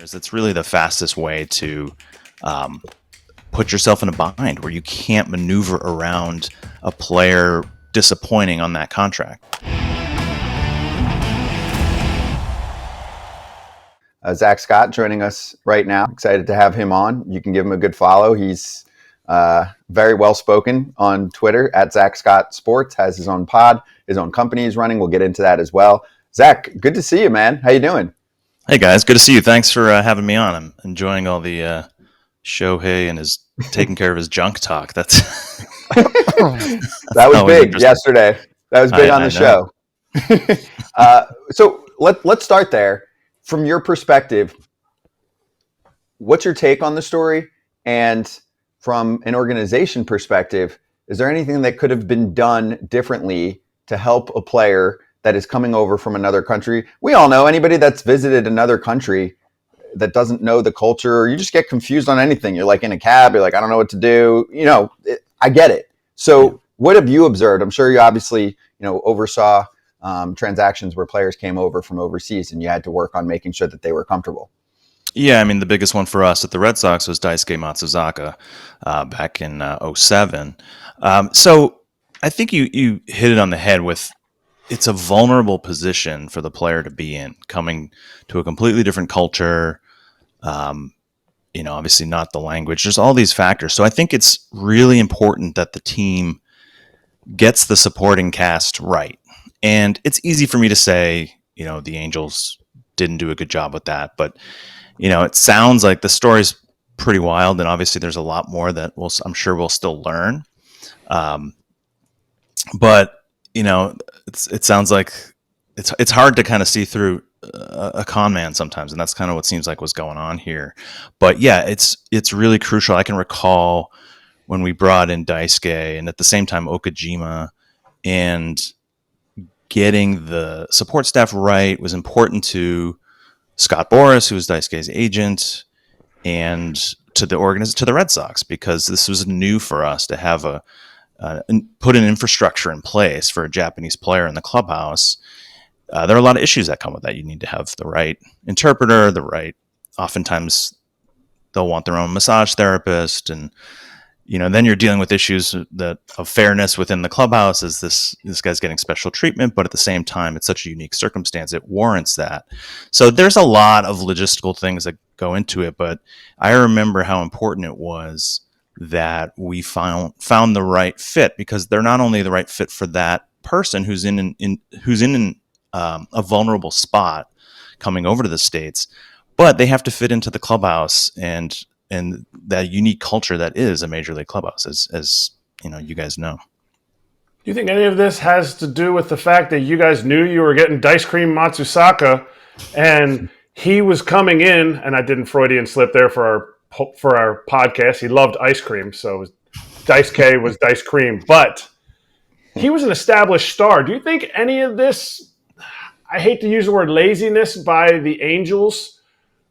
because it's really the fastest way to put yourself in a bind where you can't maneuver around a player disappointing on that contract. Zack Scott joining us right now. Excited to have him on. You can give him a good follow. He's very well spoken on Twitter at Zack Scott Sports, has his own pod, his own company he's running. We'll get into that as well. Zach, good to see you, man. How you doing? Hey, guys. Good to see you. Thanks for having me on. I'm enjoying all the Shohei and his taking care of his junk talk. That was big yesterday. That was big on the show. So let's start there. From your perspective, what's your take on the story? And from an organization perspective, is there anything that could have been done differently to help a player that is coming over from another country? We all know anybody that's visited another country that doesn't know the culture, or you just get confused on anything. You're like in a cab, you're like, I don't know what to do. I get it. So what have you observed? I'm sure you obviously, oversaw transactions where players came over from overseas and you had to work on making sure that they were comfortable. Yeah, I mean, the biggest one for us at the Red Sox was Daisuke Matsuzaka back in 2007. So I think you hit it on the head with it's a vulnerable position for the player to be in, coming to a completely different culture, obviously not the language. There's all these factors. So I think it's really important that the team gets the supporting cast right. And it's easy for me to say, the Angels didn't do a good job with that. But, it sounds like the story's pretty wild. And obviously there's a lot more that I'm sure we'll still learn. But, it sounds like it's hard to kind of see through a con man sometimes. And that's kind of what seems like was going on here. But yeah, it's really crucial. I can recall when we brought in Daisuke and at the same time Okajima, and getting the support staff right was important to Scott Boras, who was Daisuke's agent, and to the Red Sox, because this was new for us to have put an infrastructure in place for a Japanese player in the clubhouse. There are a lot of issues that come with that. You need to have the right interpreter, oftentimes they'll want their own massage therapist, and then you're dealing with issues of fairness within the clubhouse. Is this guy's getting special treatment, but at the same time, it's such a unique circumstance, it warrants that. So there's a lot of logistical things that go into it, but I remember how important it was that we found the right fit, because they're not only the right fit for that person who's in a vulnerable spot coming over to the States, but they have to fit into the clubhouse and that unique culture that is a major league clubhouse, as you guys know. Do you think any of this has to do with the fact that you guys knew you were getting Dice Cream Matsuzaka, and he was coming in, and I didn't Freudian slip there for our podcast. He loved ice cream, so Dice K was Dice Cream, but he was an established star. Do you think any of this, I hate to use the word laziness by the Angels,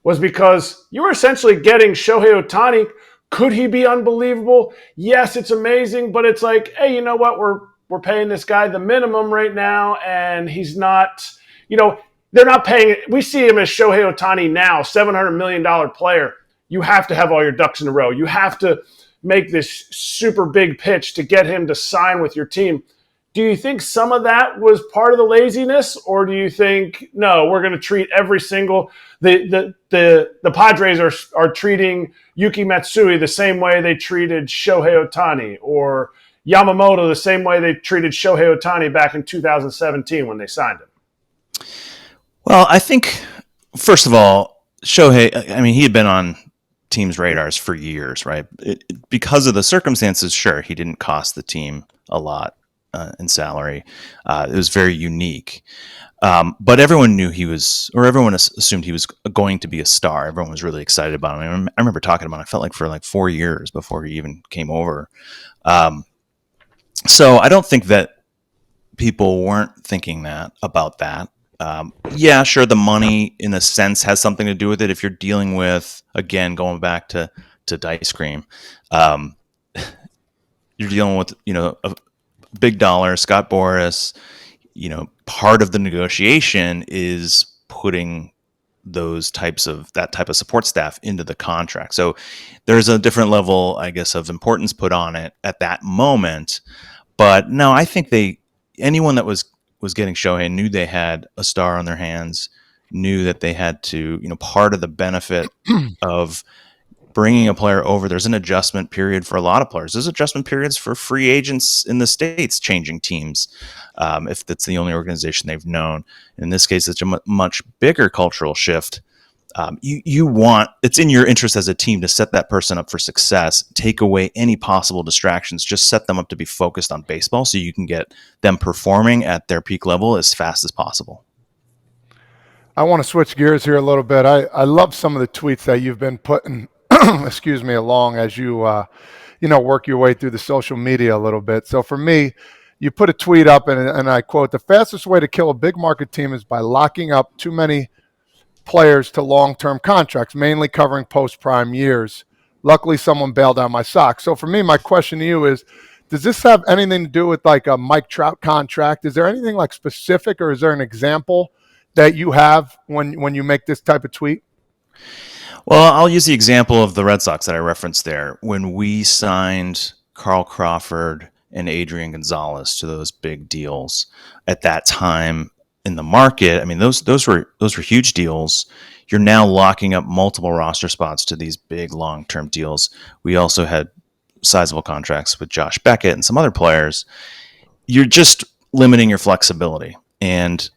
was because you were essentially getting Shohei Ohtani? Could he be unbelievable? Yes, it's amazing, but it's like, hey, you know what? We're paying this guy the minimum right now, and he's not, they're not paying. We see him as Shohei Ohtani now, $700 million player. You have to have all your ducks in a row. You have to make this super big pitch to get him to sign with your team. Do you think some of that was part of the laziness, or do you think, no, we're going to treat every single the Padres are treating Yuki Matsui the same way they treated Shohei Ohtani, or Yamamoto the same way they treated Shohei Ohtani back in 2017 when they signed him? Well, I think, first of all, Shohei, I mean, he had been on teams' radars for years, right? Because of the circumstances, sure, he didn't cost the team a lot in salary. It was very unique. But everyone knew everyone assumed he was going to be a star. Everyone was really excited about him. I remember talking about him, I felt like for like 4 years before he even came over. So I don't think that people weren't thinking about that. Yeah, sure, the money in a sense has something to do with it. If you're dealing with, again, going back to Dice Cream, you're dealing with, a big dollar, Scott Boras. Part of the negotiation is putting that type of support staff into the contract. So there's a different level, I guess, of importance put on it at that moment. But no, I think anyone that was getting Shohei knew they had a star on their hands, knew that they had to, part of the benefit of bringing a player over, there's an adjustment period for a lot of players. There's adjustment periods for free agents in the States changing teams, if that's the only organization they've known. In this case, it's a much bigger cultural shift. It's in your interest as a team to set that person up for success, take away any possible distractions, just set them up to be focused on baseball so you can get them performing at their peak level as fast as possible. I want to switch gears here a little bit. I love some of the tweets that you've been putting, excuse me, along as you, work your way through the social media a little bit. So for me, you put a tweet up and I quote, "The fastest way to kill a big market team is by locking up too many players to long-term contracts, mainly covering post-prime years. Luckily, someone bailed out my socks." So for me, my question to you is, does this have anything to do with like a Mike Trout contract? Is there anything like specific, or is there an example that you have when you make this type of tweet? Well, I'll use the example of the Red Sox that I referenced there. When we signed Carl Crawford and Adrian Gonzalez to those big deals at that time in the market, I mean, those were huge deals. You're now locking up multiple roster spots to these big long-term deals. We also had sizable contracts with Josh Beckett and some other players. You're just limiting your flexibility. And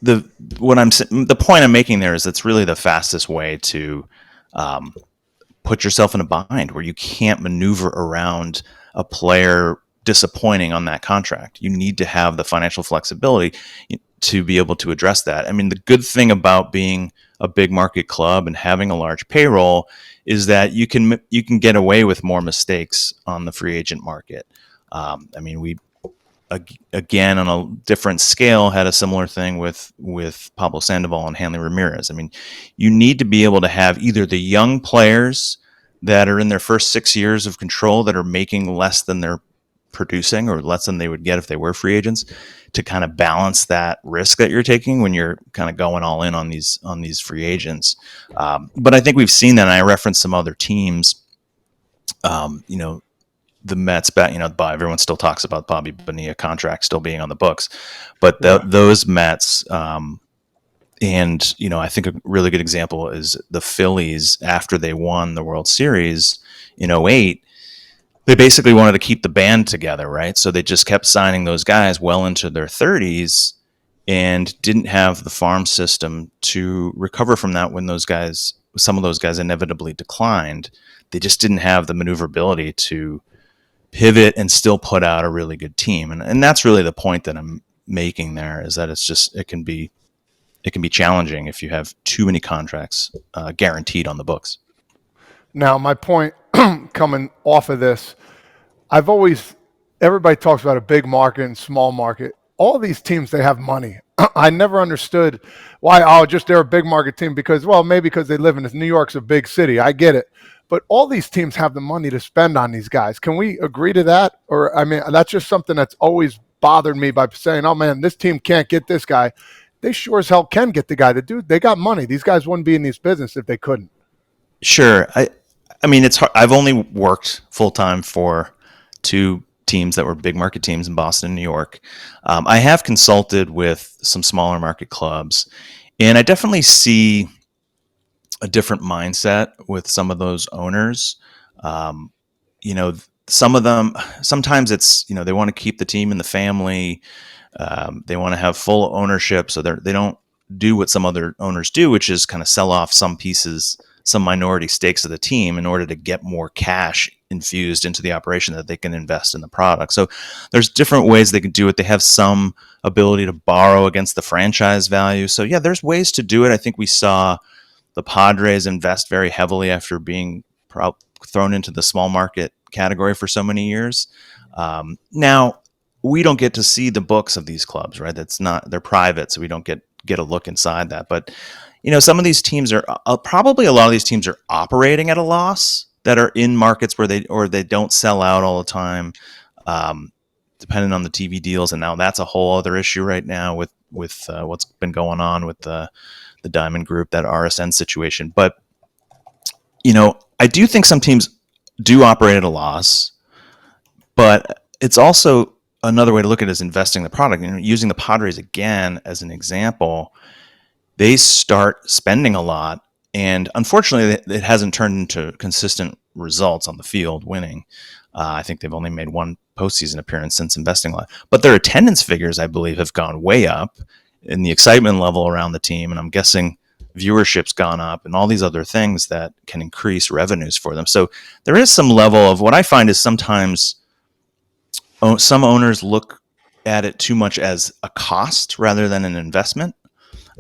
the point I'm making there is it's really the fastest way to put yourself in a bind where you can't maneuver around a player disappointing on that contract. You need to have the financial flexibility to be able to address that. I mean, the good thing about being a big market club and having a large payroll is that you can get away with more mistakes on the free agent market. I mean, we again on a different scale had a similar thing with Pablo Sandoval and Hanley Ramirez. I mean, you need to be able to have either the young players that are in their first 6 years of control that are making less than they're producing or less than they would get if they were free agents, to kind of balance that risk that you're taking when you're kind of going all in on these free agents. But I think we've seen that, and I referenced some other teams. The Mets, everyone still talks about Bobby Bonilla contract still being on the books, but those Mets, and I think a really good example is the Phillies after they won the World Series in 2008. They basically wanted to keep the band together, right? So they just kept signing those guys well into their 30s and didn't have the farm system to recover from that when some of those guys inevitably declined. They just didn't have the maneuverability to pivot and still put out a really good team. And that's really the point that I'm making there, is that it can be challenging if you have too many contracts guaranteed on the books. Now, my point coming off of this, everybody talks about a big market and small market. All these teams, they have money. I never understood why, they're a big market team maybe because they live in New York's a big city. I get it. But all these teams have the money to spend on these guys. Can we agree to that? Or, I mean, that's just something that's always bothered me by saying, oh, man, this team can't get this guy. They sure as hell can get the guy. They got money. These guys wouldn't be in this business if they couldn't. Sure. I mean, it's hard. I've only worked full-time for two teams that were big market teams in Boston and New York. I have consulted with some smaller market clubs, and I definitely see a different mindset with some of those owners. Some of them, sometimes it's, they want to keep the team in the family. They want to have full ownership, so they don't do what some other owners do, which is kind of sell off some pieces, some minority stakes of the team in order to get more cash infused into the operation that they can invest in the product. So there's different ways they can do it. They have some ability to borrow against the franchise value. So yeah, there's ways to do it. I think we saw the Padres invest very heavily after being thrown into the small market category for so many years. Now, we don't get to see the books of these clubs, right? They're private, so we don't get a look inside that. But some of these teams are probably a lot of these teams are operating at a loss that are in markets where they don't sell out all the time, depending on the TV deals. And now that's a whole other issue right now with what's been going on with the the Diamond Group, that RSN situation. But, I do think some teams do operate at a loss, but it's also another way to look at it is investing in the product. Using the Padres again as an example, they start spending a lot, and unfortunately, it hasn't turned into consistent results on the field, winning. I think they've only made one postseason appearance since investing a lot. But their attendance figures, I believe, have gone way up, and the excitement level around the team, and I'm guessing viewership's gone up, and all these other things that can increase revenues for them. So there is some level of what I find is sometimes some owners look at it too much as a cost rather than an investment.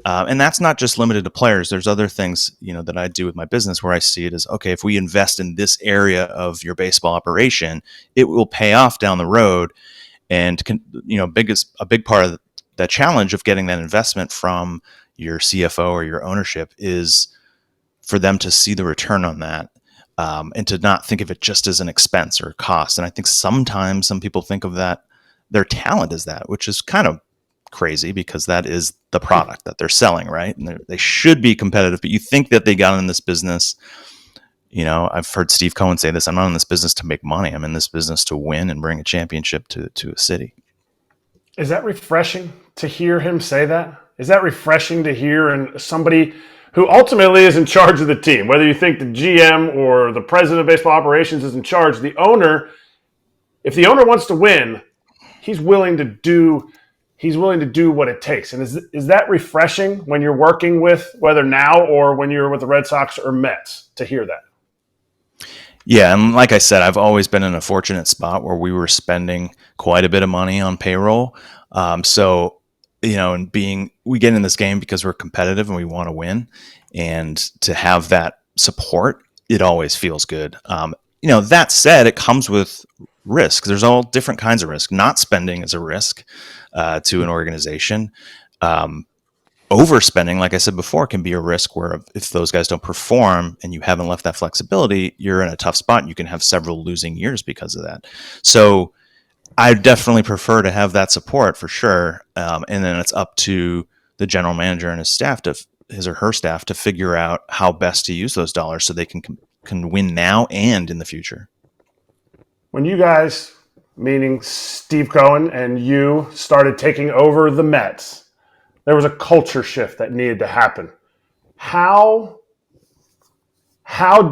And that's not just limited to players. There's other things, that I do with my business where I see it as, okay, if we invest in this area of your baseball operation, it will pay off down the road. And, a big part of the challenge of getting that investment from your CFO or your ownership is for them to see the return on that. And to not think of it just as an expense or a cost. And I think sometimes some people think of that, their talent as that, which is kind of crazy because that is the product that they're selling, right? And they should be competitive, but you think that they got in this business. I've heard Steve Cohen say this: I'm not in this business to make money. I'm in this business to win and bring a championship to a city. Is that refreshing to hear him say that? Is that refreshing to hear and somebody who ultimately is in charge of the team, whether you think the GM or the president of baseball operations is in charge, the owner, if the owner wants to win, he's willing to do what it takes. And is that refreshing when you're working with, whether now or when you're with the Red Sox or Mets, to hear that? Yeah, and like I said, I've always been in a fortunate spot where we were spending quite a bit of money on payroll. We get in this game because we're competitive and we want to win, and to have that support, it always feels good. That said, it comes with risk. There's all different kinds of risk. Not spending is a risk to an organization. Overspending, like I said before, can be a risk where if those guys don't perform and you haven't left that flexibility, you're in a tough spot. You can have several losing years because of that. So I definitely prefer to have that support for sure. And then it's up to the general manager and his or her staff to figure out how best to use those dollars so they can win now and in the future. When you guys, meaning Steve Cohen and you, started taking over the Mets, there was a culture shift that needed to happen. How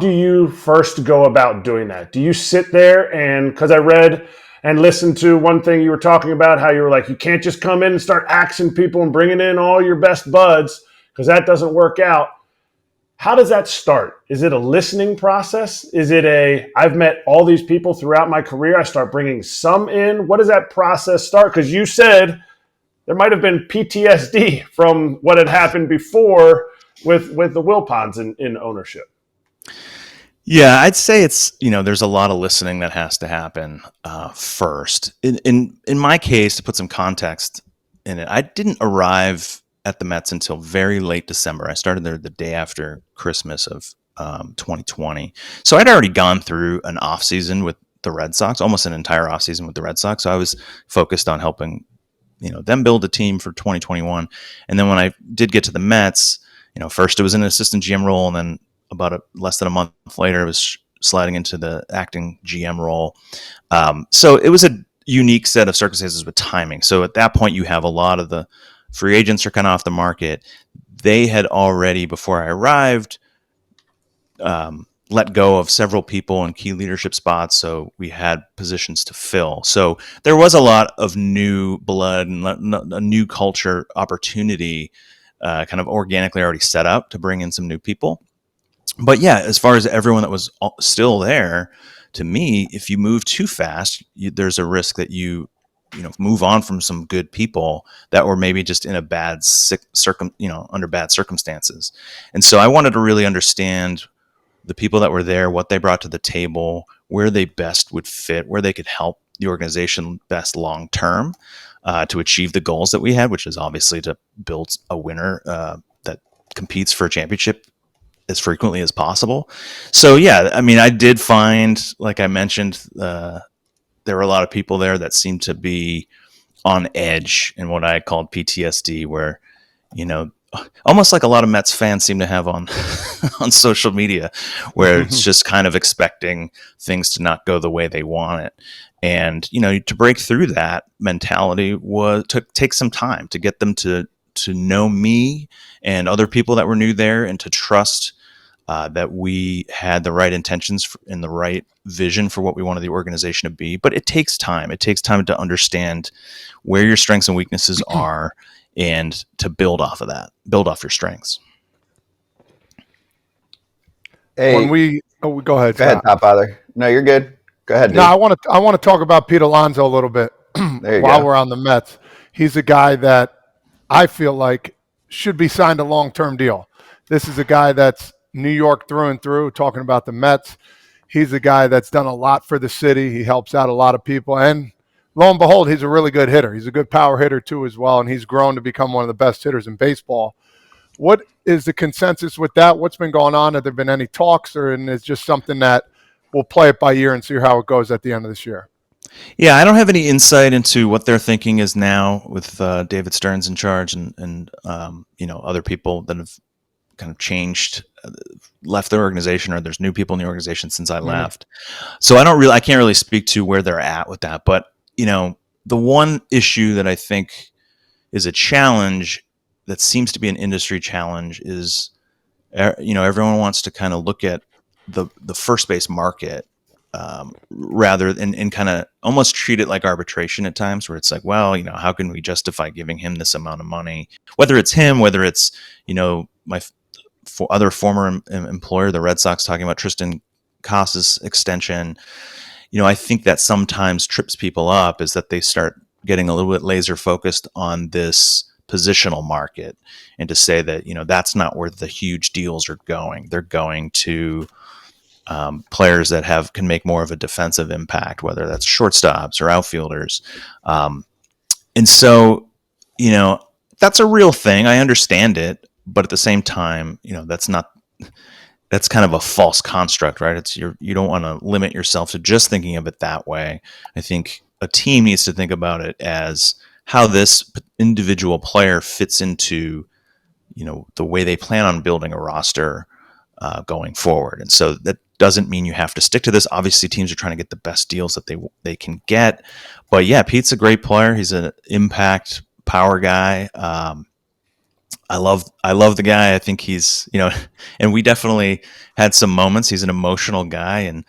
do you first go about doing that? Do you sit there and, because I read and listened to one thing you were talking about, how you were like, you can't just come in and start axing people and bringing in all your best buds because that doesn't work out. How does that start? Is it a listening process? Is it I've met all these people throughout my career, I start bringing some in? What does that process start? Because you said there might have been PTSD from what had happened before with the Wilpons in ownership. Yeah, I'd say it's, there's a lot of listening that has to happen first. In my case, to put some context in it, I didn't arrive at the Mets until very late December. I started there the day after Christmas of 2020. So I'd already gone through an off season with the Red Sox, almost an entire off season with the Red Sox. So I was focused on helping, them build a team for 2021. And then when I did get to the Mets, first it was an assistant GM role, and then about less than a month later, it was sliding into the acting GM role. So it was a unique set of circumstances with timing. So at that point, you have a lot of the free agents are kind of off the market. They had already, before I arrived, let go of several people in key leadership spots. So we had positions to fill. So there was a lot of new blood and a new culture opportunity kind of organically already set up to bring in some new people. But yeah, as far as everyone that was still there, to me, if you move too fast, there's a risk that you move on from some good people that were maybe just in a bad under bad circumstances. And so I wanted to really understand the people that were there, what they brought to the table, where they best would fit, where they could help the organization best long term to achieve the goals that we had, which is obviously to build a winner that competes for a championship as frequently as possible. So yeah, I mean, I did find, like I mentioned, there were a lot of people there that seemed to be on edge in what I called PTSD, where almost like a lot of Mets fans seem to have on on social media, where it's just kind of expecting things to not go the way they want it. And to break through that mentality take some time to get them to know me and other people that were new there, and to trust that we had the right intentions and the right vision for what we wanted the organization to be. But it takes time. It takes time to understand where your strengths and weaknesses are, and to build off of that, build off your strengths. Hey, Go ahead, go ahead, Scott. Top Father. No, you're good. Go ahead, No, dude. I want to talk about Pete Alonso a little bit There you while go. we're on the Mets. He's a guy that I feel like should be signed a long-term deal. This is a guy that's New York through and through, talking about the Mets. He's a guy that's done a lot for the city. He helps out a lot of people. And lo and behold, he's a really good hitter. He's a good power hitter too as well. And he's grown to become one of the best hitters in baseball. What is the consensus with that? What's been going on? Have there been any talks, or and it's just something that we'll play it by ear and see how it goes at the end of this year? Yeah, I don't have any insight into what their thinking is now with David Stearns in charge, and other people that have kind of changed, left the organization, or there's new people in the organization since I left. So I can't really speak to where they're at with that. But the one issue that I think is a challenge, that seems to be an industry challenge, is everyone wants to kind of look at the first base market, rather and kind of almost treat it like arbitration at times, where it's like, well, how can we justify giving him this amount of money, whether it's him, whether it's my other former employer, the Red Sox, talking about Tristan Casas extension. I think that sometimes trips people up, is that they start getting a little bit laser focused on this positional market, and to say that that's not where the huge deals are going. They're going to players that can make more of a defensive impact, whether that's shortstops or outfielders. And so, that's a real thing. I understand it, but at the same time, that's kind of a false construct, right? You don't want to limit yourself to just thinking of it that way. I think a team needs to think about it as how this individual player fits into, the way they plan on building a roster going forward. And so that doesn't mean you have to stick to this. Obviously, teams are trying to get the best deals that they can get. But yeah, Pete's a great player. He's an impact power guy. I love the guy. I think he's, and we definitely had some moments. He's an emotional guy, and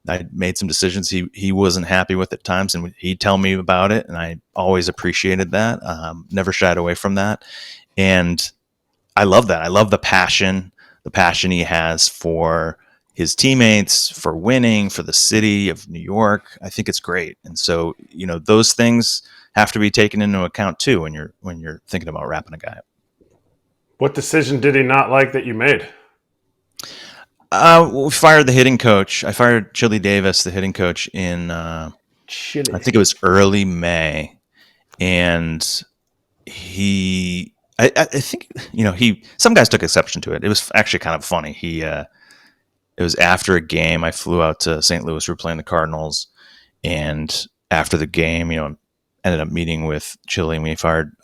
I made some decisions he wasn't happy with at times, and he'd tell me about it, and I always appreciated that. Never shied away from that, and I love that. I love the passion he has for his teammates, for winning, for the city of New York. I think it's great, and so those things have to be taken into account too when you're thinking about wrapping a guy up. What decision did he not like that you made? We fired the hitting coach. I fired Chili Davis, the hitting coach, in Chili. I think it was early May, and I think some guys took exception to it. It was actually kind of funny. It was after a game. I flew out to St. Louis. We were playing the Cardinals, and after the game, ended up meeting with Chili, and we fired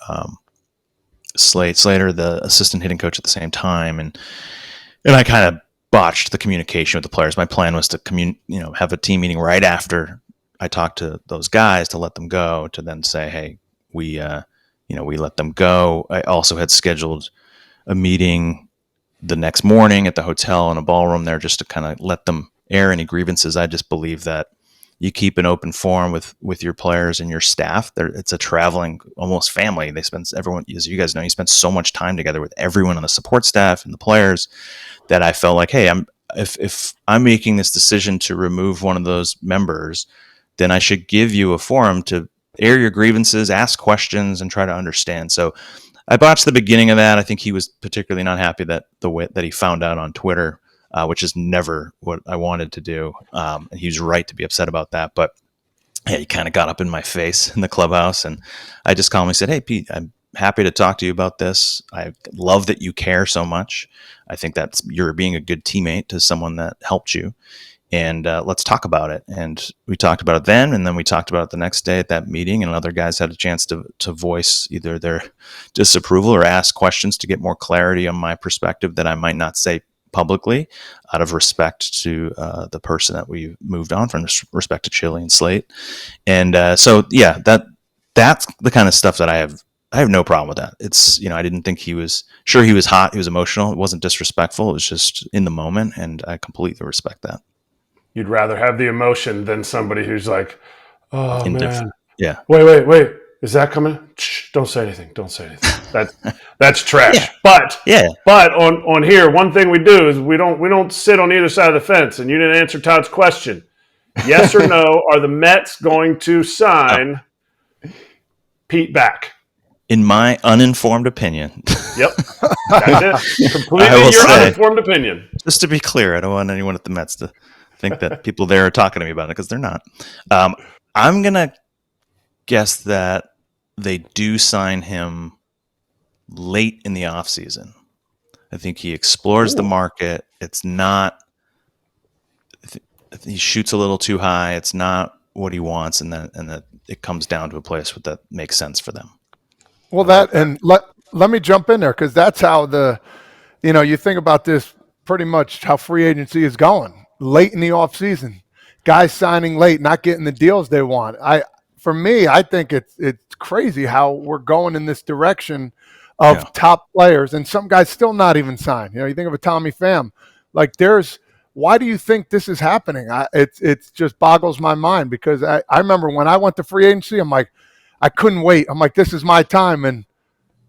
Slater, the assistant hitting coach, at the same time, and I kind of botched the communication with the players. My plan was to have a team meeting right after I talked to those guys, to let them go, to then say, hey, we let them go. I also had scheduled a meeting the next morning at the hotel in a ballroom there, just to kind of let them air any grievances. I just believe that you keep an open forum with your players and your staff. It's a traveling almost family. Everyone, as you guys know, you spend so much time together with everyone on the support staff and the players, that I felt like, hey, if I'm making this decision to remove one of those members, then I should give you a forum to air your grievances, ask questions, and try to understand. So I botched the beginning of that. I think he was particularly not happy that the way that he found out on Twitter, which is never what I wanted to do. And he was right to be upset about that. But yeah, he kind of got up in my face in the clubhouse, and I just calmly said, hey, Pete, I'm happy to talk to you about this. I love that you care so much. I think you're being a good teammate to someone that helped you. and let's talk about it. And we talked about it then, and then we talked about it the next day at that meeting, and other guys had a chance to voice either their disapproval or ask questions to get more clarity on my perspective that I might not say publicly, out of respect to the person that we moved on from, respect to Chili and Slate. And so yeah, that's the kind of stuff that I have no problem with that. It's, I didn't think he was hot, he was emotional, it wasn't disrespectful, it was just in the moment, and I completely respect that. You'd rather have the emotion than somebody who's like, oh man, Yeah. wait, is that coming? Shh, don't say anything. Don't say anything. That's trash. Yeah. But on here, one thing we do is we don't sit on either side of the fence. And you didn't answer Todd's question. Yes or no? Are the Mets going to sign Pete back? In my uninformed opinion. Yep. That's it. Completely your uninformed opinion. Just to be clear, I don't want anyone at the Mets to think that people there are talking to me about it, because they're not. I'm going to guess that they do sign him late in the offseason. I think he explores the market. It's not, he shoots a little too high. It's not what he wants. And then it comes down to a place that makes sense for them. Well, and let me jump in there, because that's how you think about this, pretty much how free agency is going. Late in the offseason, guys signing late, not getting the deals they want. For me, I think it's crazy how we're going in this direction of top players, and some guys still not even signed. You think of a Tommy Pham. Like, why do you think this is happening? It just boggles my mind, because I remember when I went to free agency, I'm like, I couldn't wait. I'm like, this is my time, and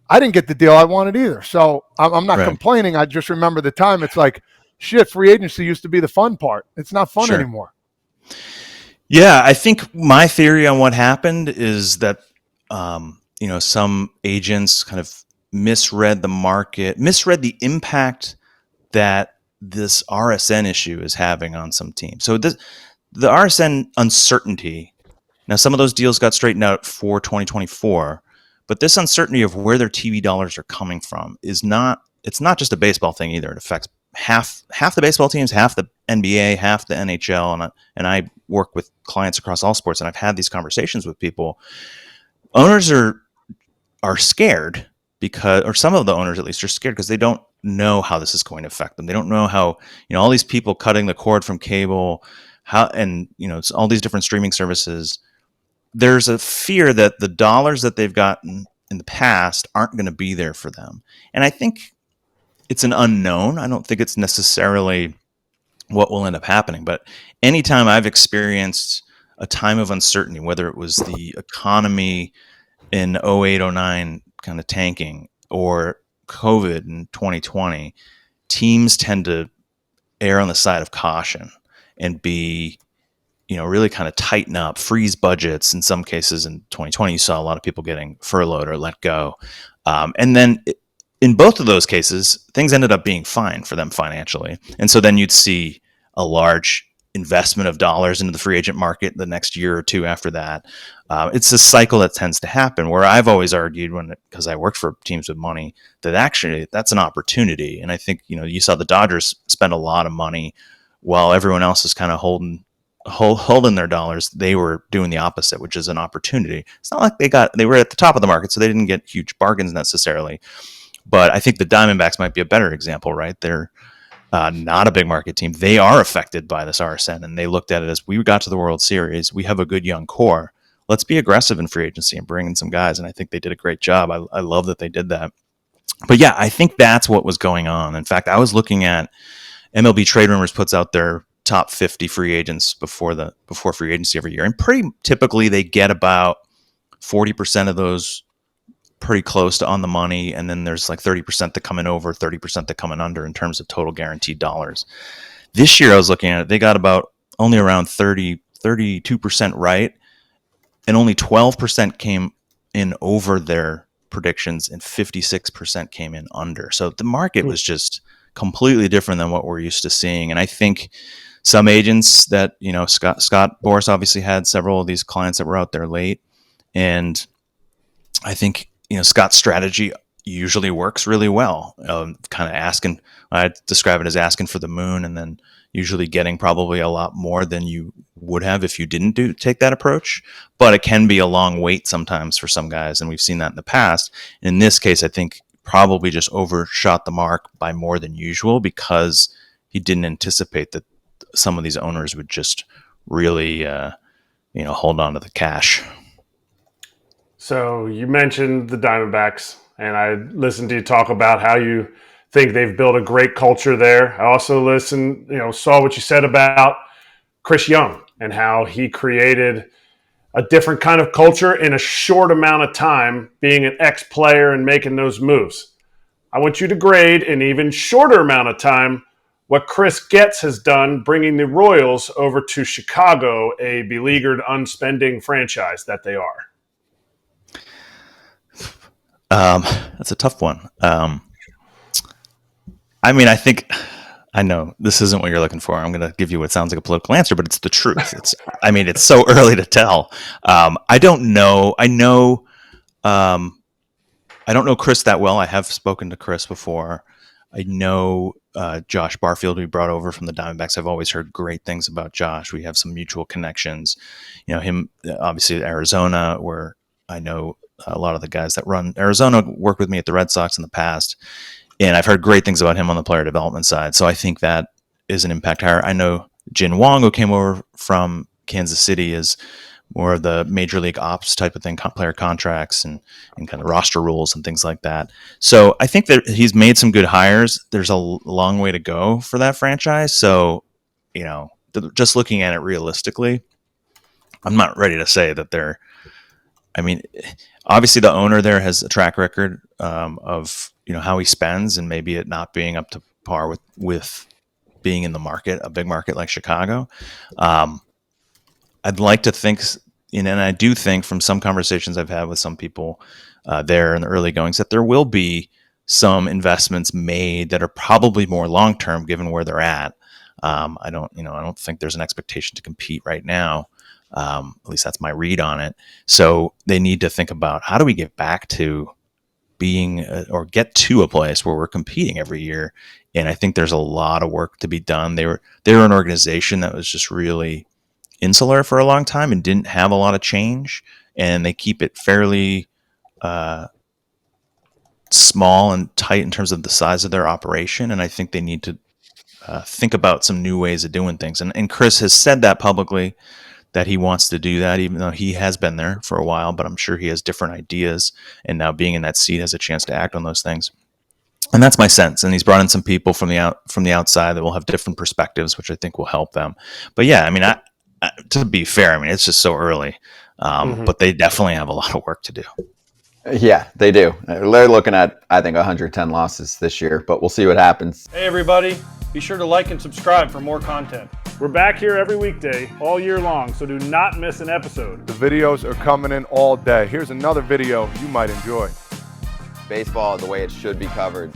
I didn't get the deal I wanted either. So I'm not complaining. I just remember the time. It's like, shit, free agency used to be the fun part. It's not fun anymore. Yeah, I think my theory on what happened is that, some agents kind of misread the market, misread the impact that this RSN issue is having on some teams. So the RSN uncertainty, now some of those deals got straightened out for 2024, but this uncertainty of where their TV dollars are coming from it's not just a baseball thing either. It affects half the baseball teams, half the NBA, half the NHL, and I work with clients across all sports, and I've had these conversations with people. Owners are scared or some of the owners at least are scared, because they don't know how this is going to affect them. They don't know how, all these people cutting the cord from cable, it's all these different streaming services. There's a fear that the dollars that they've gotten in the past aren't going to be there for them. And I think it's an unknown. I don't think it's necessarily what will end up happening. But anytime I've experienced a time of uncertainty, whether it was the economy in 08, 09 kind of tanking, or COVID in 2020, teams tend to err on the side of caution and be, really kind of tighten up, freeze budgets. In some cases in 2020, you saw a lot of people getting furloughed or let go. And then in both of those cases, things ended up being fine for them financially. And so then you'd see a large investment of dollars into the free agent market the next year or two after that. It's a cycle that tends to happen, where I've always argued, because I worked for teams with money, that actually that's an opportunity. And I think, you saw the Dodgers spend a lot of money while everyone else is kind of holding their dollars. They were doing the opposite, which is an opportunity. It's not like they were at the top of the market, so they didn't get huge bargains necessarily. But I think the Diamondbacks might be a better example, right? They're not a big market team. They are affected by this RSN, and they looked at it as, we got to the World Series. We have a good young core. Let's be aggressive in free agency and bring in some guys. And I think they did a great job. I love that they did that. But yeah, I think that's what was going on. In fact, I was looking at MLB Trade Rumors puts out their top 50 free agents before free agency every year. And pretty typically they get about 40% of those pretty close to on the money. And then there's like 30% that come in over, 30% that come in under in terms of total guaranteed dollars. This year I was looking at it, they got about only around 32% right. And only 12% came in over their predictions, and 56% came in under. So the market was just completely different than what we're used to seeing. And I think some agents that, Scott Boras obviously had several of these clients that were out there late. And I think, Scott's strategy, usually works really well. Kind of asking, I describe it as asking for the moon, and then usually getting probably a lot more than you would have if you didn't take that approach. But it can be a long wait sometimes for some guys, and we've seen that in the past. In this case, I think probably just overshot the mark by more than usual because he didn't anticipate that some of these owners would just really, hold on to the cash. So you mentioned the Diamondbacks, and I listened to you talk about how you think they've built a great culture there. I also saw what you said about Chris Young and how he created a different kind of culture in a short amount of time, being an ex-player and making those moves. I want you to grade in an even shorter amount of time what Chris Getz has done, bringing the Royals over to Chicago, a beleaguered, unspending franchise that they are. That's a tough one. I know this isn't what you're looking for. I'm going to give you what sounds like a political answer, but it's the truth. It's so early to tell. I don't know. I don't know Chris that well. I have spoken to Chris before. I know Josh Barfield, we brought over from the Diamondbacks. I've always heard great things about Josh. We have some mutual connections. Him, obviously, Arizona, where I know a lot of the guys that run Arizona worked with me at the Red Sox in the past. And I've heard great things about him on the player development side. So I think that is an impact hire. I know Jin Wong, who came over from Kansas City, is more of the major league ops type of thing, player contracts and kind of roster rules and things like that. So I think that he's made some good hires. There's a long way to go for that franchise. So, just looking at it realistically, I'm not ready to say that they're, obviously the owner there has a track record of, how he spends and maybe it not being up to par with being in the market, a big market like Chicago. I'd like to think, and I do think from some conversations I've had with some people there in the early goings that there will be some investments made that are probably more long-term given where they're at. I don't think there's an expectation to compete right now. At least that's my read on it. So they need to think about how do we get back to being or get to a place where we're competing every year. And I think there's a lot of work to be done. They were an organization that was just really insular for a long time and didn't have a lot of change. And they keep it fairly small and tight in terms of the size of their operation. And I think they need to think about some new ways of doing things. And Chris has said that publicly, that he wants to do that, even though he has been there for a while, but I'm sure he has different ideas, and now being in that seat has a chance to act on those things. And that's my sense. And he's brought in some people from the outside that will have different perspectives, which I think will help them. But yeah, to be fair, it's just so early, but they definitely have a lot of work to do. Yeah, they do. They're looking at, I think, 110 losses this year, but we'll see what happens. Hey, everybody. Be sure to like and subscribe for more content. We're back here every weekday, all year long, so do not miss an episode. The videos are coming in all day. Here's another video you might enjoy. Baseball the way it should be covered.